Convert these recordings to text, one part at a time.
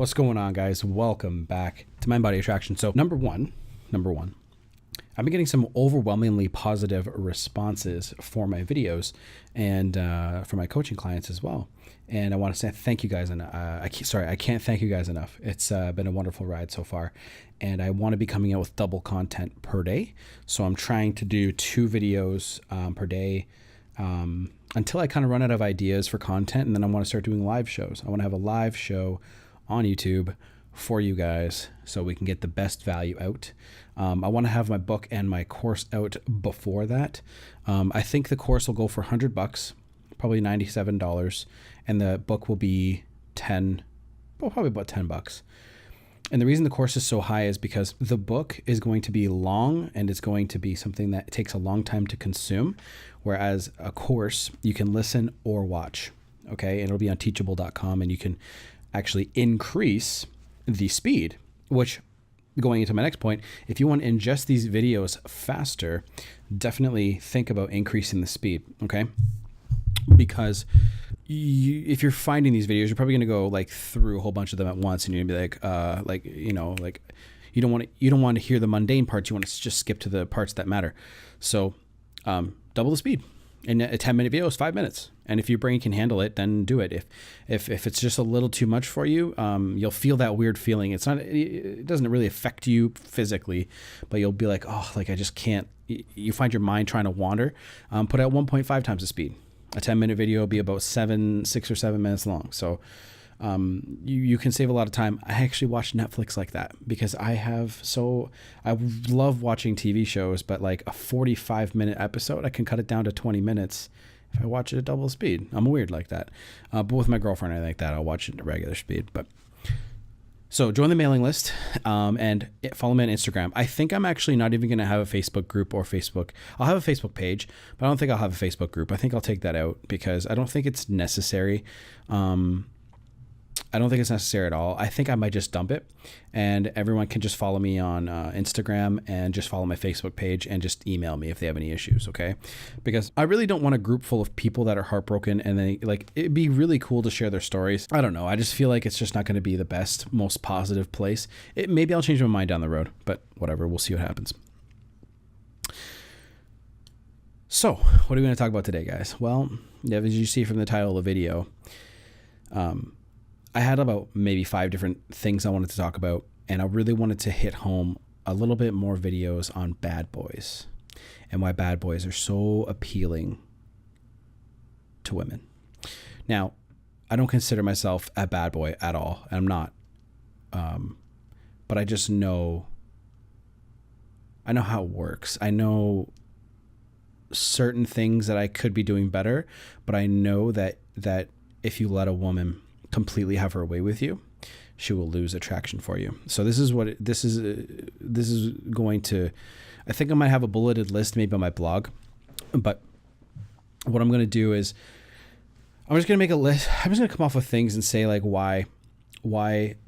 What's going on, guys? Welcome back to Mind Body Attraction. So number one, I've been getting some overwhelmingly positive responses for my videos and for my coaching clients as well. And I want to say thank you guys. And I can't thank you guys enough. It's been a wonderful ride so far. And I want to be coming out with double content per day. So I'm trying to do 2 videos per day until I kind of run out of ideas for content. And then I want to start doing live shows. I want to have a live show on YouTube for you guys so we can get the best value out. I want to have my book and my course out before that. I think the course will go for $100, probably $97, and the book will be probably about $10. And the reason the course is so high is because the book is going to be long and it's going to be something that takes a long time to consume, whereas a course you can listen or watch. Okay, and it'll be on teachable.com, and you can actually increase the speed, which, going into my next point, if you want to ingest these videos faster, definitely think about increasing the speed, okay? Because if you're finding these videos, you're probably going to go like through a whole bunch of them at once, and you're going to be like, you don't want to hear the mundane parts. You want to just skip to the parts that matter. So double the speed. And a 10-minute video is 5 minutes. And if your brain can handle it, then do it. If it's just a little too much for you, you'll feel that weird feeling. It doesn't really affect you physically, but you'll be like, oh, like I just can't. You find your mind trying to wander. Put out 1.5 times the speed. A 10-minute video will be about 6 or 7 minutes long. So you can save a lot of time. I actually watch Netflix like that because I love watching TV shows, but like a 45-minute episode, I can cut it down to 20 minutes if I watch it at double speed. I'm weird like that. But with my girlfriend, I like that. I'll watch it at regular speed. So join the mailing list and follow me on Instagram. I think I'm actually not even going to have a Facebook group or Facebook. I'll have a Facebook page, but I don't think I'll have a Facebook group. I think I'll take that out because I don't think it's necessary. I don't think it's necessary at all. I think I might just dump it, and everyone can just follow me on Instagram and just follow my Facebook page and just email me if they have any issues, okay? Because I really don't want a group full of people that are heartbroken, and then it'd be really cool to share their stories. I don't know. I just feel like it's just not going to be the best, most positive place. Maybe I'll change my mind down the road, but whatever. We'll see what happens. So what are we going to talk about today, guys? Well, as you see from the title of the video, I had about maybe 5 different things I wanted to talk about, and I really wanted to hit home a little bit more videos on bad boys and why bad boys are so appealing to women. Now, I don't consider myself a bad boy at all, and I'm not. But I just know, how it works. I know certain things that I could be doing better, but I know that if you let a woman completely have her way with you, she will lose attraction for you. So this is going to, I think I might have a bulleted list maybe on my blog, but what I'm going to do is I'm just going to make a list. I'm just going to come off with things and say like why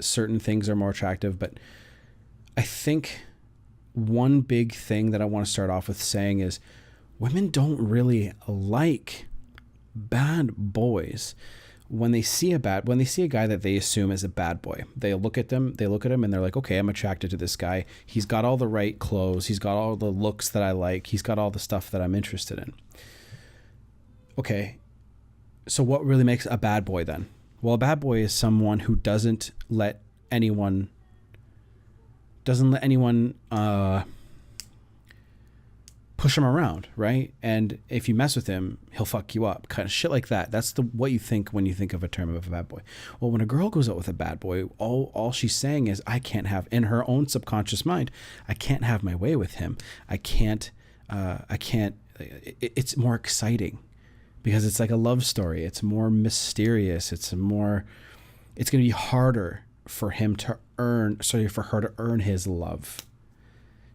certain things are more attractive. But I think one big thing that I want to start off with saying is women don't really like bad boys. When they see a guy that they assume is a bad boy, they look at him and they're like, okay, I'm attracted to this guy. He's got all the right clothes. He's got all the looks that I like. He's got all the stuff that I'm interested in. Okay. So what really makes a bad boy then? Well, a bad boy is someone who doesn't let anyone push him around, right? And if you mess with him, he'll fuck you up. Kind of shit like that. That's what you think when you think of a term of a bad boy. Well, when a girl goes out with a bad boy, all she's saying is, I can't have, in her own subconscious mind, I can't have my way with him. It's more exciting because it's like a love story. It's more mysterious. It's going to be harder for her to earn his love.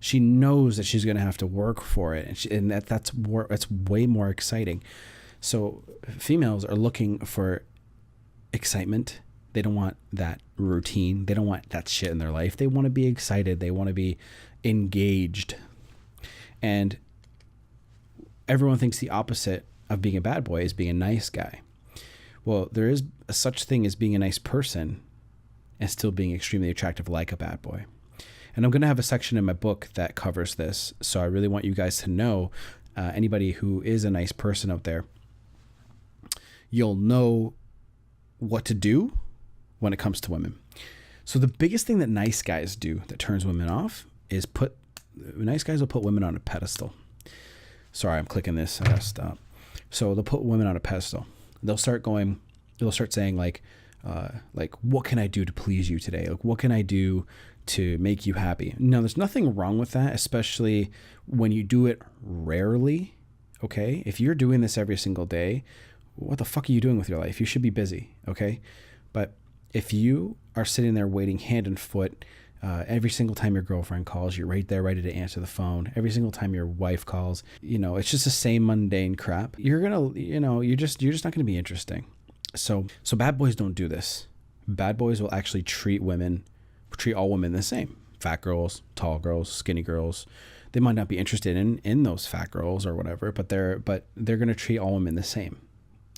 She knows that she's going to have to work for it, and that's way more exciting. So females are looking for excitement. They don't want that routine. They don't want that shit in their life. They want to be excited. They want to be engaged. And everyone thinks the opposite of being a bad boy is being a nice guy. Well, there is such thing as being a nice person, and still being extremely attractive like a bad boy. And I'm going to have a section in my book that covers this. So I really want you guys to know, anybody who is a nice person out there, you'll know what to do when it comes to women. So the biggest thing that nice guys do that turns women off is nice guys will put women on a pedestal. Sorry, I'm clicking this. I gotta stop. So they'll put women on a pedestal. They'll start saying like, what can I do to please you today? Like, what can I do to make you happy? Now, there's nothing wrong with that, especially when you do it rarely. Okay. If you're doing this every single day, what the fuck are you doing with your life? You should be busy. Okay. But if you are sitting there waiting hand and foot, every single time your girlfriend calls, you're right there ready to answer the phone. Every single time your wife calls, it's just the same mundane crap. You're just not going to be interesting. So bad boys don't do this. Bad boys will actually treat all women the same. Fat girls, tall girls, skinny girls. They might not be interested in those fat girls or whatever, but they're going to treat all women the same.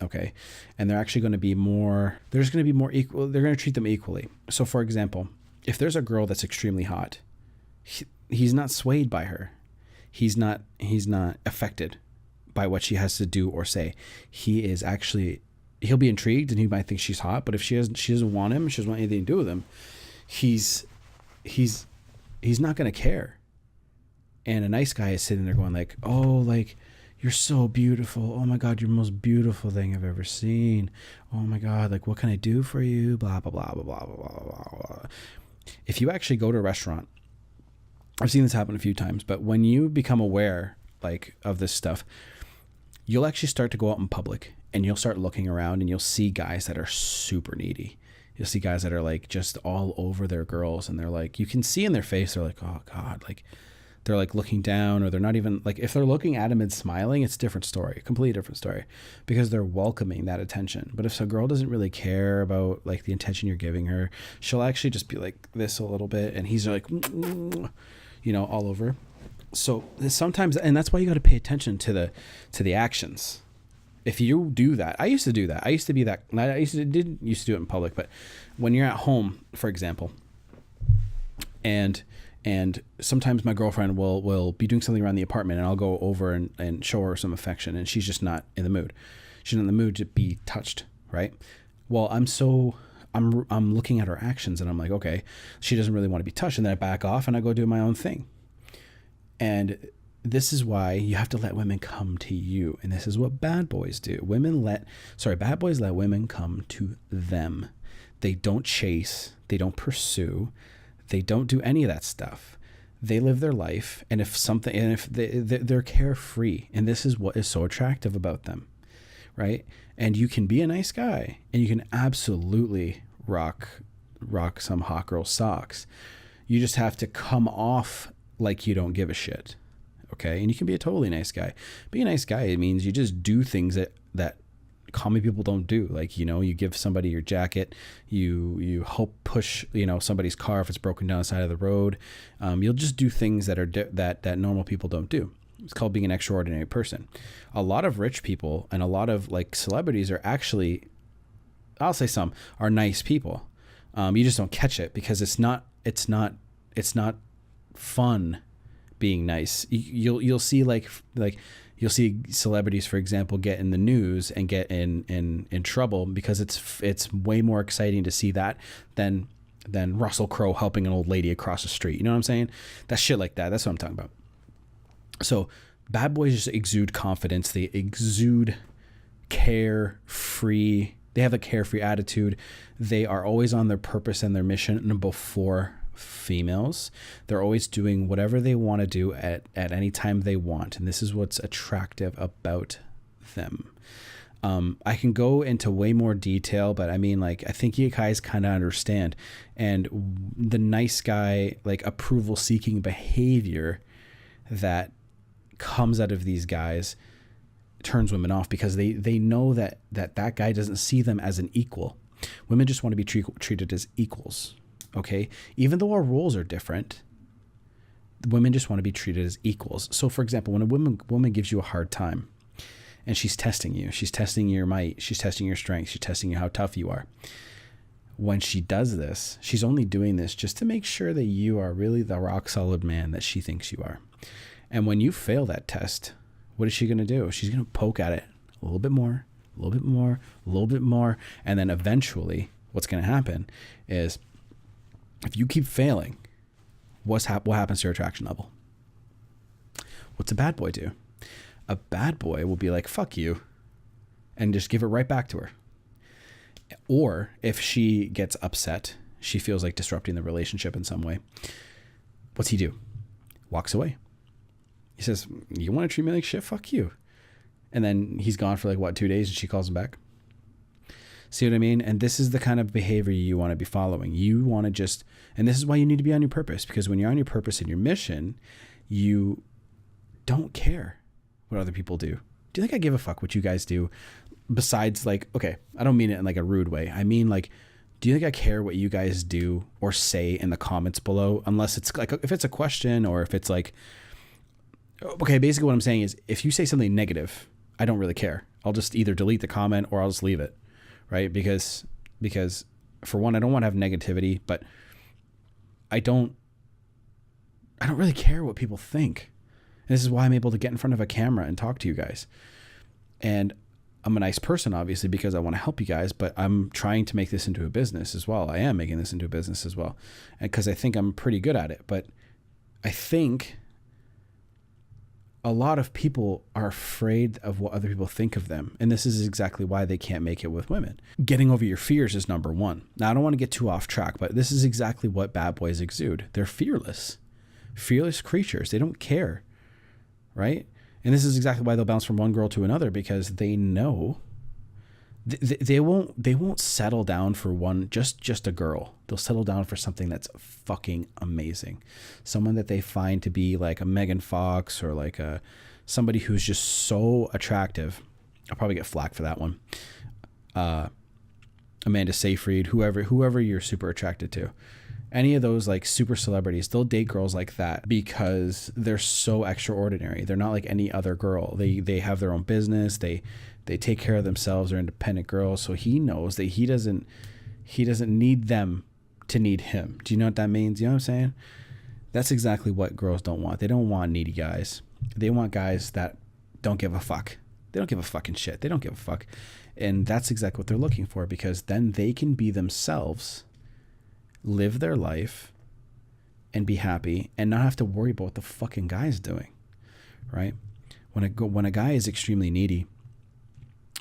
Okay. And they're actually going to be more equal. They're going to treat them equally. So for example, if there's a girl that's extremely hot, he's not swayed by her. He's not affected by what she has to do or say. He'll be intrigued and he might think she's hot, but if she doesn't want him, she doesn't want anything to do with him, he's not going to care. And a nice guy is sitting there going like, oh, like, you're so beautiful. Oh my God, you're the most beautiful thing I've ever seen. Oh my God, like, what can I do for you? Blah, blah, blah, blah, blah, blah, blah, blah. If you actually go to a restaurant, I've seen this happen a few times, but when you become aware like of this stuff, you'll actually start to go out in public and you'll start looking around and you'll see guys that are super needy. You'll see guys that are like just all over their girls, and they're like, you can see in their face, they're like, oh God, like they're like looking down, or they're not even like, if they're looking at him and smiling, it's a different story, completely different story, because they're welcoming that attention. But if a girl doesn't really care about like the attention you're giving her, she'll actually just be like this a little bit, and he's like, all over. So sometimes, and that's why you got to pay attention to the actions. If you do that, I used to do that. I used to be that. Didn't used to do it in public, but when you're at home, for example, and sometimes my girlfriend will be doing something around the apartment, and I'll go over and show her some affection, and she's just not in the mood. She's not in the mood to be touched, right? Well, I'm looking at her actions, and I'm like, okay, she doesn't really want to be touched, and then I back off and I go do my own thing. And this is why you have to let women come to you. And this is what bad boys do. Bad boys let women come to them. They don't chase. They don't pursue. They don't do any of that stuff. They live their life. And if they're carefree, and this is what is so attractive about them, right? And you can be a nice guy and you can absolutely rock some hot girl socks. You just have to come off like you don't give a shit. Okay. And you can be a totally nice guy. Being a nice guy, it means you just do things that common people don't do. Like, you give somebody your jacket, you help push, somebody's car if it's broken down the side of the road. You'll just do things that are that normal people don't do. It's called being an extraordinary person. A lot of rich people and a lot of like celebrities are actually, I'll say some, are nice people. You just don't catch it because it's not fun being nice. You'll see like you'll see celebrities, for example, get in the news and get in trouble because it's way more exciting to see that than Russell Crowe helping an old lady across the street. You know what I'm saying? That shit like that. That's what I'm talking about. So bad boys just exude confidence. They exude carefree. They have a carefree attitude. They are always on their purpose and their mission before females. They're always doing whatever they want to do at any time they want. And this is what's attractive about them. I can go into way more detail, but I mean, like, I think you guys kind of understand. And the nice guy, like, approval seeking behavior that comes out of these guys turns women off because they know that guy doesn't see them as an equal. Women just want to be treated as equals. Okay. Even though our roles are different, women just want to be treated as equals. So for example, when a woman gives you a hard time and she's testing you, she's testing your might, she's testing your strength, she's testing you how tough you are. when she does this, she's only doing this just to make sure that you are really the rock solid man that she thinks you are. And when you fail that test, what is she going to do? She's going to poke at it a little bit more, a little bit more, a little bit more. And then eventually what's going to happen is if you keep failing, what happens to your attraction level? What's a bad boy do? A bad boy will be like, fuck you, and just give it right back to her. Or if she gets upset, she feels like disrupting the relationship in some way, what's he do? Walks away. He says, you want to treat me like shit? Fuck you. And then he's gone for like 2 days and she calls him back. See what I mean? And this is the kind of behavior you want to be following. You want to just, and this is why you need to be on your purpose, because when you're on your purpose and your mission, you don't care what other people do. Do you think I give a fuck what you guys do? Besides, like, okay, I don't mean it in like a rude way. I mean, like, do you think I care what you guys do or say in the comments below? Unless it's like, if it's a question or if it's like, okay, basically what I'm saying is if you say something negative, I don't really care. I'll just either delete the comment or I'll just leave it, right? Because for one, I don't want to have negativity, but I don't really care what people think. And this is why I'm able to get in front of a camera and talk to you guys. And I'm a nice person, obviously, because I want to help you guys, but I'm trying to make this into a business as well. I am making this into a business as well, and because I think I'm pretty good at it. But I think a lot of people are afraid of what other people think of them. And this is exactly why they can't make it with women. Getting over your fears is number one. Now, I don't want to get too off track, but this is exactly what bad boys exude. They're fearless creatures. They don't care, right? And this is exactly why they'll bounce from one girl to another, because they know they won't settle down for one, just a girl. They'll settle down for something that's fucking amazing. Someone that they find to be like a Megan Fox or like somebody who's just so attractive. I'll probably get flack for that one. Amanda Seyfried, whoever you're super attracted to. Any of those like super celebrities, they'll date girls like that because they're so extraordinary. They're not like any other girl. They have their own business. They take care of themselves. They're independent girls. So he knows that he doesn't need them to need him. Do you know what that means? You know what I'm saying? That's exactly what girls don't want. They don't want needy guys. They want guys that don't give a fuck. They don't give a fucking shit. They don't give a fuck. And that's exactly what they're looking for, because then they can be themselves, live their life, and be happy, and not have to worry about what the fucking guy's doing, right? When a guy is extremely needy,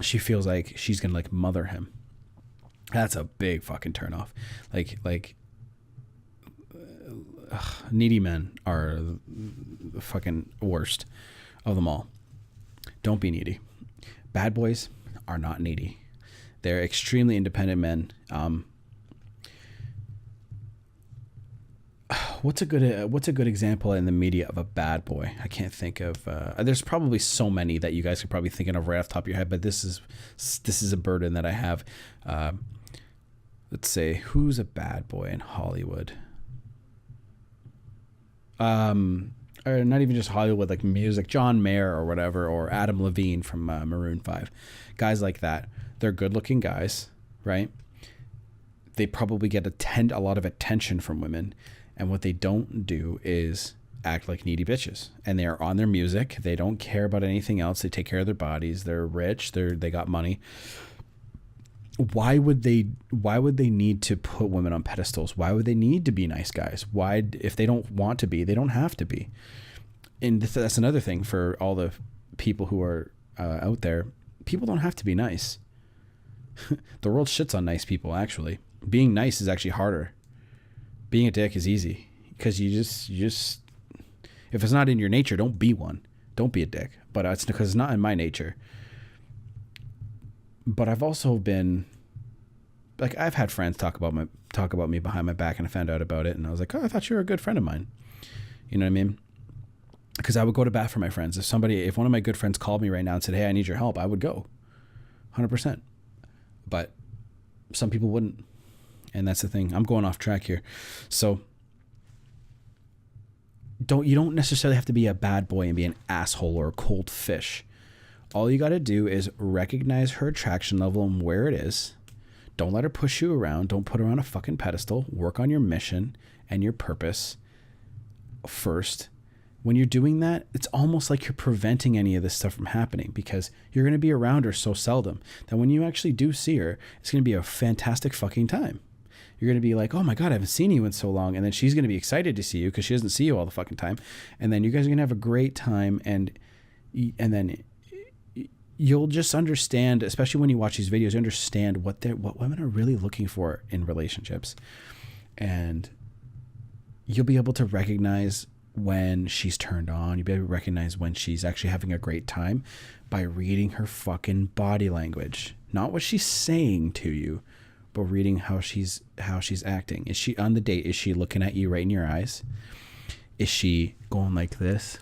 she feels like she's gonna like mother him. That's a big fucking turnoff. Needy men are the fucking worst of them all. Don't be needy. Bad boys are not needy. They're extremely independent men. What's a good example in the media of a bad boy? I can't think of. There's probably so many that you guys are probably thinking of right off the top of your head, but this is a burden that I have. Let's say, who's a bad boy in Hollywood? Or not even just Hollywood, like music, John Mayer or whatever, or Adam Levine from Maroon 5. Guys like that. They're good-looking guys, right? They probably get a lot of attention from women. And what they don't do is act like needy bitches. And they are on their music. They don't care about anything else. They take care of their bodies. They're rich. They got money. Why would they need to put women on pedestals? Why would they need to be nice guys? Why, if they don't want to be, they don't have to be. And that's another thing for all the people who are out there. People don't have to be nice. The world shits on nice people, actually. Being nice is actually harder. Being a dick is easy, because you just if it's not in your nature, don't be one. Don't be a dick. But it's because it's not in my nature. But I've also been like, I've had friends talk about me behind my back, and I found out about it, and I was like, oh, I thought you were a good friend of mine. You know what I mean? Because I would go to bat for my friends. If one of my good friends called me right now and said, hey, I need your help, I would go 100%. But some people wouldn't. And that's the thing. I'm going off track here. So you don't necessarily have to be a bad boy and be an asshole or a cold fish. All you got to do is recognize her attraction level and where it is. Don't let her push you around. Don't put her on a fucking pedestal. Work on your mission and your purpose first. When you're doing that, it's almost like you're preventing any of this stuff from happening, because you're going to be around her so seldom that when you actually do see her, it's going to be a fantastic fucking time. You're going to be like, oh my God, I haven't seen you in so long. And then she's going to be excited to see you because she doesn't see you all the fucking time. And then you guys are going to have a great time. And then you'll just understand, especially when you watch these videos, you understand what women are really looking for in relationships. And you'll be able to recognize when she's turned on. You'll be able to recognize when she's actually having a great time by reading her fucking body language. Not what she's saying to you, but reading how she's acting. Is she on the date? Is she looking at you right in your eyes? Is she going like this?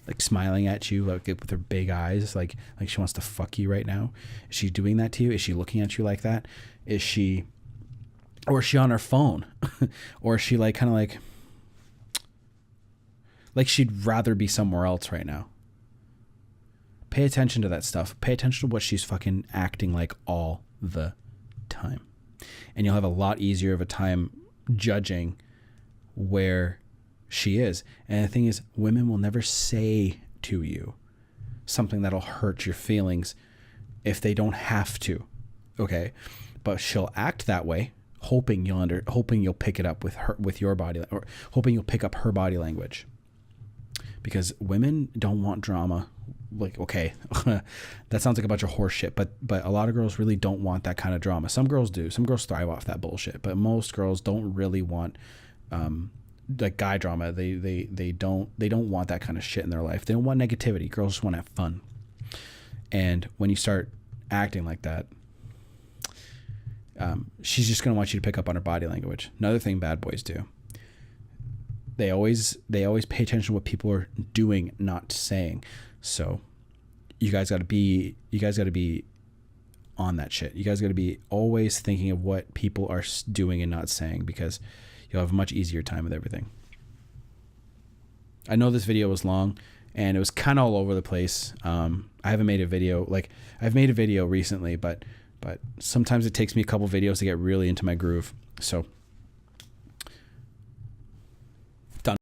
Like smiling at you, like with her big eyes, like she wants to fuck you right now? Is she doing that to you? Is she looking at you like that? Or is she on her phone? Or is she like kind of like she'd rather be somewhere else right now? Pay attention to that stuff. Pay attention to what she's fucking acting like all the time. And you'll have a lot easier of a time judging where she is. And the thing is, women will never say to you something that'll hurt your feelings if they don't have to. Okay? But she'll act that way, hoping you'll pick it up with your body, or hoping you'll pick up her body language. Because women don't want drama. Like, okay, that sounds like a bunch of horse shit, but a lot of girls really don't want that kind of drama. Some girls do. Some girls thrive off that bullshit, but most girls don't really want like guy drama. They don't want that kind of shit in their life. They don't want negativity. Girls just want to have fun. And when you start acting like that, she's just going to want you to pick up on her body language. Another thing bad boys do. They always pay attention to what people are doing, not saying. So you guys got to be on that shit. You guys got to be always thinking of what people are doing and not saying, because you'll have a much easier time with everything. I know this video was long and it was kind of all over the place. I haven't made a video. Like, I've made a video recently, but sometimes it takes me a couple videos to get really into my groove. So